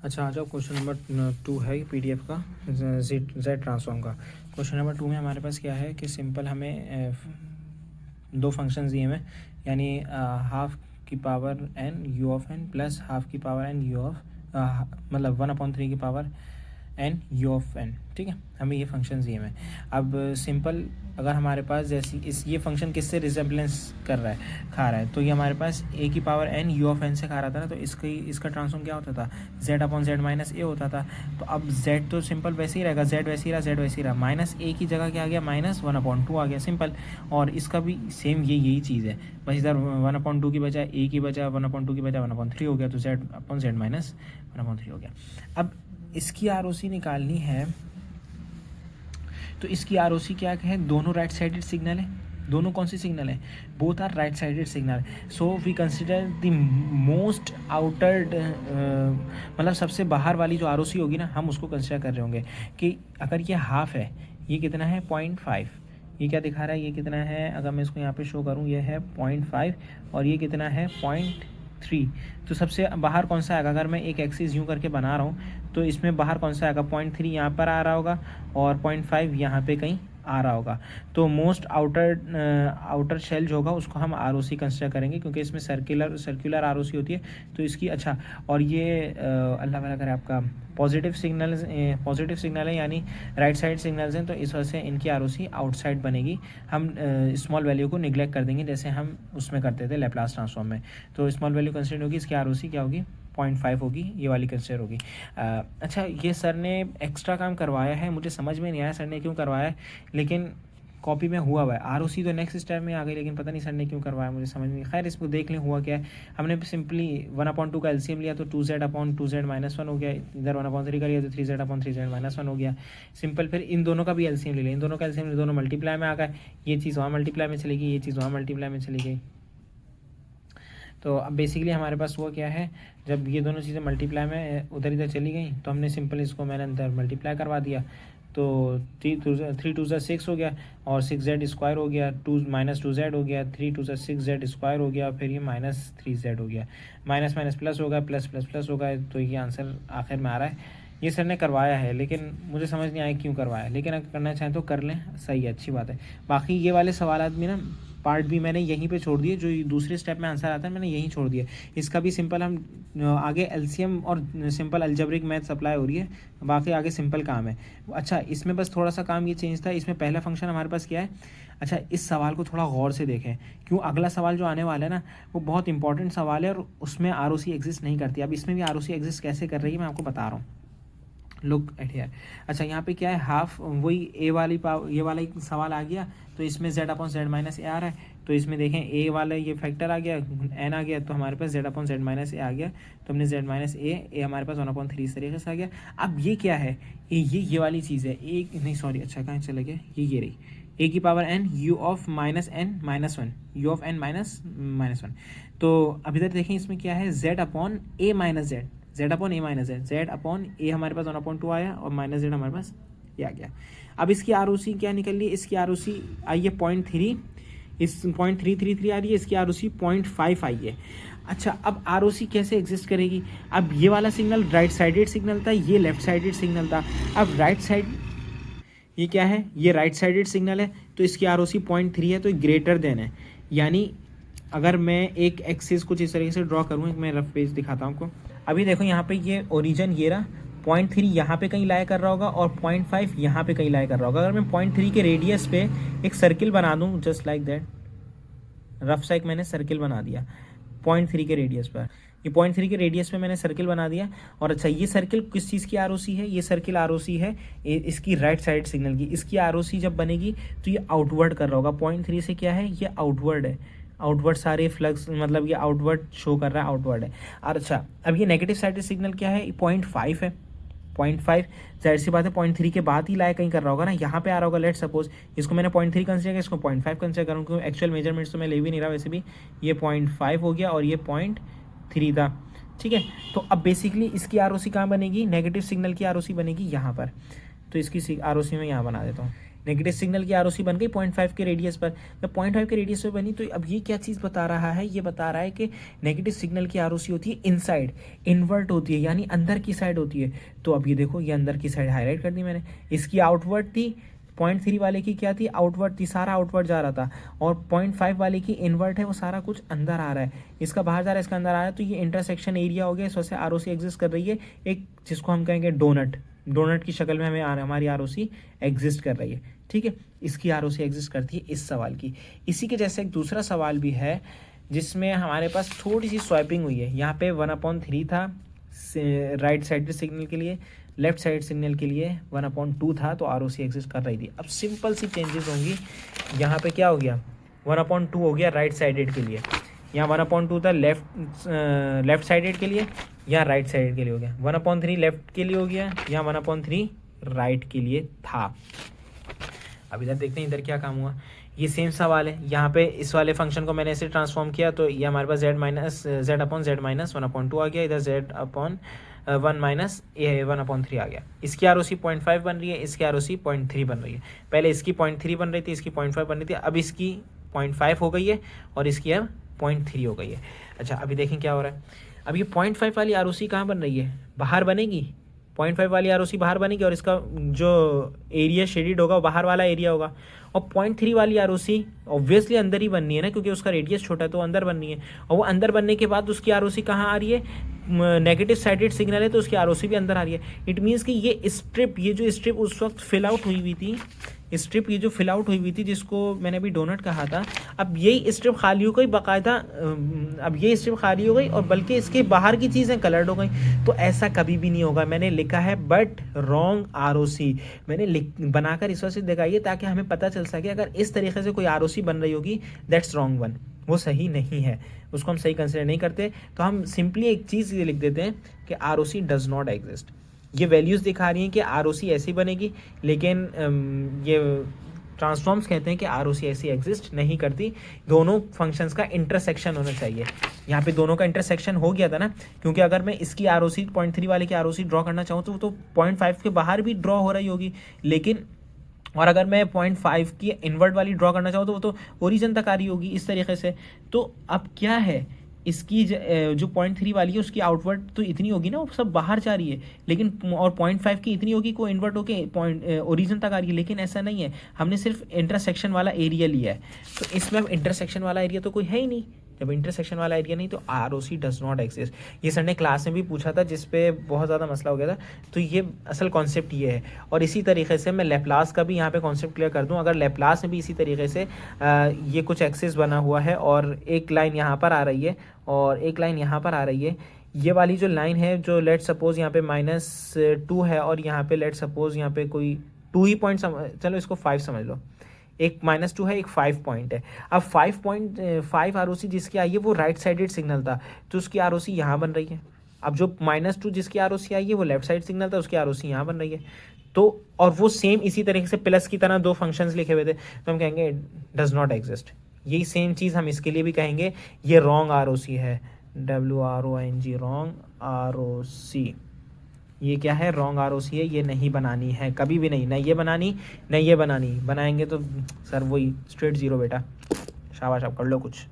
अच्छा आ जाओ, question number 2 है पीडीएफ का, जेड ट्रांसफॉर्म का। क्वेश्चन नंबर 2 में हमारे पास क्या है कि सिंपल हमें दो फंक्शन दिए हुए, यानी हाफ की power n u of n plus half की पावर एन यू ऑफ मतलब 1/3 की power n u of n. ठीक है, हमें ये फंक्शन दिए हुए हैं। अब सिंपल अगर हमारे पास जैसी ये फंक्शन किससे रिजेम्बलेंस कर रहा है, खा रहा है, तो ये हमारे पास ए की power n u of n से खा रहा था ना, तो इसका ट्रांसफॉर्म क्या होता था, जेड अपॉन जेड माइनस ए होता था। तो अब जेड तो सिंपल वैसे ही रहेगा, जेड वैसे ही रहा, जेड वैसे ही रहा, माइनस ए की जगह क्या आ गया, -1/2 आ गया, सिंपल। और इसका भी सेम यही चीज़ है, बस इधर 1/2 की बजाय ए की बजाय 1/2 की बजाय 1/3 हो गया, तो जेड अपॉन जेड माइनस 1/3 हो गया। अब इसकी आरओसी निकालनी है, तो इसकी आरओसी क्या है, दोनों राइट साइडेड सिग्नल है। दोनों कौन सी सिग्नल है, both are right sided signal. So we consider the most outer मतलब सबसे बाहर वाली जो आरओसी होगी ना, हम उसको कंसिडर कर रहे होंगे कि अगर ये हाफ है, ये कितना है 0.5, ये क्या दिखा रहा है, ये कितना है, अगर मैं इसको यहाँ पे शो करूँ, ये है 0.5 और ये कितना है 0.3। तो सबसे बाहर कौन सा आएगा, अगर मैं एक एक्सिस यूँ करके बना रहा हूँ तो इसमें बाहर कौन सा आएगा, 0.3 यहाँ पर आ रहा होगा और 0.5 यहाँ पे कहीं आ रहा होगा। तो मोस्ट आउटर शेल जो होगा उसको हम आर ओ सी कंसिडर करेंगे, क्योंकि इसमें सर्कुलर आर ओ सी होती है। तो इसकी अच्छा, और ये अल्लाह वाला करे आपका पॉजिटिव सिग्नल है, यानी राइट साइड सिग्नल्स हैं, तो इस वजह से इनकी आर ओ सी आउटसाइड बनेगी। हम स्मॉल वैल्यू को निगलेक्ट कर देंगे, जैसे हम उसमें करते थे लैप्लास ट्रांसफॉर्म में। तो स्मॉल वैल्यू कंसिडर होगी, इसकी आर ओ सी क्या होगी, 0.5 होगी, ये वाली कंसिडर होगी। अच्छा, ये सर ने एक्स्ट्रा काम करवाया है, मुझे समझ में नहीं आया सर ने क्यों करवाया है, लेकिन कॉपी में हुआ है। आरओसी तो नेक्स्ट स्टेप में आ गई, लेकिन पता नहीं सर ने क्यों करवाया, मुझे समझ नहीं। खैर, इसको देख लें हुआ क्या है। हमने सिंपली 1/2 का एलसीएम लिया तो 2z/2z -1 हो गया, इधर 1/3 का लिया तो 3z/3z -1 हो गया, सिंपल। फिर इन दोनों का भी एलसीएम ले लिया, इन दोनों का एलसीएम, दोनों मल्टीप्लाई में आ गए, ये चीज़ वहाँ मल्टीप्लाई में चली गई, ये चीज़ वहाँ मल्टीप्लाई में चली गई। तो अब बेसिकली हमारे पास हुआ क्या है, जब ये दोनों चीज़ें मल्टीप्लाई में उधर इधर चली गई तो हमने सिंपल इसको मैंने अंदर मल्टीप्लाई करवा दिया, तो 3 2 6 हो गया और 6z² हो गया, -2z हो गया, 3 2 6z² हो गया, फिर ये -3z हो गया, माइनस माइनस प्लस होगा, प्लस प्लस प्लस होगा, तो ये आंसर आखिर में आ रहा है। ये सर ने करवाया है, लेकिन मुझे समझ नहीं आया क्यों करवाया, लेकिन अगर करना चाहें तो कर लें, सही है, अच्छी बात है। बाकी ये वाले सवाल भी ना पार्ट भी मैंने यहीं पे छोड़ दिए, जो दूसरे स्टेप में आंसर आता है मैंने यहीं छोड़ दिया। इसका भी सिंपल हम आगे एलसीएम और सिंपल अलजेब्रिक मैथ्स अप्लाई हो रही है, बाकी आगे सिंपल काम है। अच्छा, इसमें बस थोड़ा सा काम ये चेंज था, इसमें पहला फंक्शन हमारे पास क्या है। अच्छा, इस सवाल को थोड़ा गौर से देखें, क्यों अगला सवाल जो आने वाला है ना वो बहुत इंपॉर्टेंट सवाल है और उसमें आरओसी एग्जिस्ट नहीं करती। अब इसमें भी आरओसी एग्जिस्ट कैसे कर रही है मैं आपको बता रहा हूँ, लुक एट हियर। अच्छा, यहाँ पे क्या है, हाफ वही ए वाली ये वाला एक सवाल आ गया, तो इसमें z/z - a आ रहा है, तो इसमें देखें ए वाला ये फैक्टर आ गया, n आ गया, तो हमारे पास z/z - a आ गया, तो हमने z - a हमारे पास 1/3 इस तरीके से आ गया। अब ये क्या है, ये वाली चीज़ है, एक नहीं सॉरी, अच्छा कहाँ चले गया, ये रही ए की power n u of -n - 1, u of n -1। तो अब इधर देखें इसमें क्या है, z/a - z हमारे पास 1/2 आया और -z हमारे पास ये आ गया। अब इसकी आरओसी क्या निकल रही है, इसकी आरओसी आई है 0.3, इस 0.333 आ रही है, इसकी आरओसी 0.5 आई है। अच्छा, अब आरओसी कैसे एग्जिस्ट करेगी, अब ये वाला सिग्नल राइट साइडेड सिग्नल था, ये लेफ्ट साइडेड सिग्नल था। अब राइट साइड ये क्या है, ये राइट साइडेड सिग्नल है, तो इसकी आरओसी 0.3 है, तो ग्रेटर देन है। यानी अगर मैं एक एक्सिस कुछ इस तरीके से ड्रॉ करूँ, मैं रफ पेज दिखाता हूँ आपको। अभी देखो यहाँ पे ये ओरिजिन ये रहा, 0.3 यहाँ पे कहीं लाई कर रहा होगा और 0.5 यहाँ पे कहीं लाई कर रहा होगा। अगर मैं 0.3 के रेडियस पे एक सर्किल बना दूँ, जस्ट लाइक दैट, रफ सा एक मैंने सर्किल बना दिया 0.3 के रेडियस पर, ये 0.3 के रेडियस पे मैंने सर्किल बना दिया। और अच्छा, ये सर्किल किस चीज़ की आरओसी है, ये सर्किल आरओसी है इसकी राइट साइड सिग्नल की। इसकी आरओसी जब बनेगी तो ये आउटवर्ड कर रहा होगा, 0.3 से क्या है, ये आउटवर्ड है, आउटवर्ड सारे फ्लक्स, मतलब ये आउटवर्ड शो कर रहा है, आउटवर्ड है। और अच्छा, अब ये नेगेटिव साइड सिग्नल क्या है, 0.5 है, 0.5 जाहिर सी बात है 0.3 के बाद ही लाए कहीं कर रहा होगा ना, यहाँ पे आ रहा होगा। लेट सपोज इसको मैंने 0.3 कंसिडर किया, इसको 0.5 कंसिडर करूँ, क्योंकि एक्चुअल मेजरमेंट्स तो मैं ले भी नहीं रहा वैसे भी। ये 0.5 हो गया और ये 0.3 था, ठीक है। तो अब बेसिकली इसकी आरओसी कहाँ बनेगी, नेगेटिव सिग्नल की आरओसी बनेगी यहाँ पर, तो इसकी आरओसी में यहाँ बना देता हूँ। नेगेटिव सिग्नल की आरओसी बन गई 0.5 के रेडियस पर। जब 0.5 के रेडियस पर बनी तो अब ये क्या चीज़ बता रहा है, ये बता रहा है कि नेगेटिव सिग्नल की आरओसी होती है इनसाइड, इन्वर्ट होती है, यानी अंदर की साइड होती है। तो अब ये देखो, ये अंदर की साइड हाईलाइट कर दी मैंने। इसकी आउटवर्ड थी, 0.3 वाले की क्या थी, आउटवर्ड थी, सारा आउटवर्ड जा रहा था। और 0.5 वाले की इनवर्ट है, वो सारा कुछ अंदर आ रहा है। इसका बाहर जा रहा है, इसका अंदर आ रहा है। तो ये इंटरसेक्शन एरिया हो गया, इस वजह से आरओसी एग्जिस्ट कर रही है, एक जिसको हम कहेंगे डोनट की शक्ल में हमें हमारी आरओसी एग्जिस्ट कर रही है। ठीक है, इसकी आरओसी एग्जिस्ट करती है इस सवाल की। इसी के जैसे एक दूसरा सवाल भी है जिसमें हमारे पास थोड़ी सी स्वैपिंग हुई है। यहाँ पे 1/3 था राइट साइड सिग्नल के लिए, लेफ्ट साइड सिग्नल के लिए 1/2 था, तो आरओसी एग्जिस्ट कर रही थी। अब सिंपल सी चेंजेस होंगी। यहाँ पे क्या हो गया, 1/2 हो गया राइट साइडेड के लिए, यहाँ 1/2 था लेफ्ट साइडेड के लिए, यहाँ राइट साइड के लिए हो गया। 1/3 लेफ्ट के लिए हो गया, यहाँ 1/3 राइट के लिए था। अब इधर देखते हैं इधर क्या काम हुआ। ये सेम सवाल है, यहाँ पे इस वाले फंक्शन को मैंने ऐसे ट्रांसफॉर्म किया तो ये हमारे पास z अपॉन z माइनस 1/2 आ गया, इधर z अपॉन 1 माइनस 1/3 आ गया। इसकी आरओसी 0.5 बन रही है, इसकी आरओसी 0.3 बन रही है। पहले इसकी 0.3 बन रही थी, इसकी 0.5 बन रही थी, अब इसकी 0.5 हो गई है और इसकी अब 0.3 हो गई है। अच्छा, अभी देखें क्या हो रहा है। अब ये 0.5 वाली आरओसी कहाँ बन रही है, बाहर बनेगी। 0.5 वाली आरओसी बाहर बनेगी और इसका जो एरिया शेडिड होगा वो बाहर वाला एरिया होगा। और 0.3 वाली आरओसी ऑब्वियसली अंदर ही बननी है ना, क्योंकि उसका रेडियस छोटा है तो अंदर बननी है। और वो अंदर बनने के बाद उसकी आरओसी कहाँ आ रही है, नेगेटिव साइडेड सिग्नल है तो उसकी आरओसी भी अंदर आ रही है। इट मीन्स कि ये स्ट्रिप, ये जो स्ट्रिप उस वक्त फिल आउट हुई हुई थी, स्ट्रिप ये जो फिल आउट हुई हुई थी जिसको मैंने अभी डोनट कहा था, अब यही स्ट्रिप खाली हो गई बाकायदा, अब ये स्ट्रिप खाली हो गई और बल्कि इसके बाहर की चीज़ें कलर्ड हो गई। तो ऐसा कभी भी नहीं होगा। मैंने लिखा है बट रॉन्ग आरओसी, मैंने बनाकर इस वजह से दिखाई है ताकि हमें पता चल सके अगर इस तरीके से कोई आरओसी बन रही होगी दैट्स रॉन्ग वन, वो सही नहीं है, उसको हम सही कंसिडर नहीं करते। तो हम सिंपली एक चीज़ ये लिख देते हैं कि आरओसी डज नॉट एग्जिस्ट। ये वैल्यूज़ दिखा रही हैं कि आरओसी ऐसी बनेगी, लेकिन ये ट्रांसफॉर्म्स कहते हैं कि आरओसी ऐसी एग्जिस्ट नहीं करती। दोनों फंक्शंस का इंटरसेक्शन होना चाहिए। यहाँ पे दोनों का इंटरसेक्शन हो गया था ना, क्योंकि अगर मैं इसकी आरओसी 0.3 वाले की आरओसी ड्रॉ करना चाहूँ तो 0.5 के बाहर भी ड्रॉ हो रही होगी, लेकिन और अगर मैं 0.5 की इन्वर्ट वाली ड्रॉ करना चाहूँ तो वो तो ओरिजिन तक आ रही होगी इस तरीके से। तो अब क्या है, इसकी जो 0.3 वाली है उसकी आउटवर्ड तो इतनी होगी ना, वो सब बाहर जा रही है, लेकिन और 0.5 की इतनी होगी को इन्वर्ट होके ओरिजिन तक आ रही है। लेकिन ऐसा नहीं है, हमने सिर्फ इंटरसेक्शन वाला एरिया लिया है। तो इसमें अब इंटरसेक्शन वाला एरिया तो कोई है ही नहीं। जब इंटरसेक्शन वाला एरिया नहीं तो आरओसी डज नॉट एग्जिस्ट। ये सर ने क्लास में भी पूछा था जिस पे बहुत ज़्यादा मसला हो गया था। तो ये असल कॉन्सेप्ट ये है। और इसी तरीके से मैं लेप्लास का भी यहाँ पे कॉन्सेप्ट क्लियर कर दूँ। अगर लेप्लास में भी इसी तरीके से ये कुछ एक्सिस बना हुआ है और एक लाइन यहाँ पर आ रही है और एक लाइन यहाँ पर आ रही है, ये वाली जो लाइन है जो लेट सपोज यहाँ पे -2 है और यहाँ पे लेट सपोज यहाँ पे कोई 2 ही पॉइंट चलो इसको 5 समझ लो, एक -2 है, एक 5 पॉइंट है। अब 5.5 आरओसी जिसकी आई है वो राइट साइडेड सिग्नल था, तो उसकी आरओसी यहाँ बन रही है। अब जो -2 जिसकी आरओसी आई है वो लेफ्ट साइड सिग्नल था, उसकी आरओसी यहाँ बन रही है। तो और वो सेम इसी तरीके से प्लस की तरह दो फंक्शंस लिखे हुए थे, तो हम कहेंगे डज नॉट एग्जिस्ट। यही सेम चीज़ हम इसके लिए भी कहेंगे, ये रॉन्ग आरओसी है, WRONG रॉन्ग आरओसी। ये क्या है, रॉन्ग आरओसी है, ये नहीं बनानी है कभी भी नहीं, ना ये बनानी ना ये बनानी। बनाएंगे तो सर वही स्ट्रेट 0 बेटा। शाबाश, आप कर लो कुछ।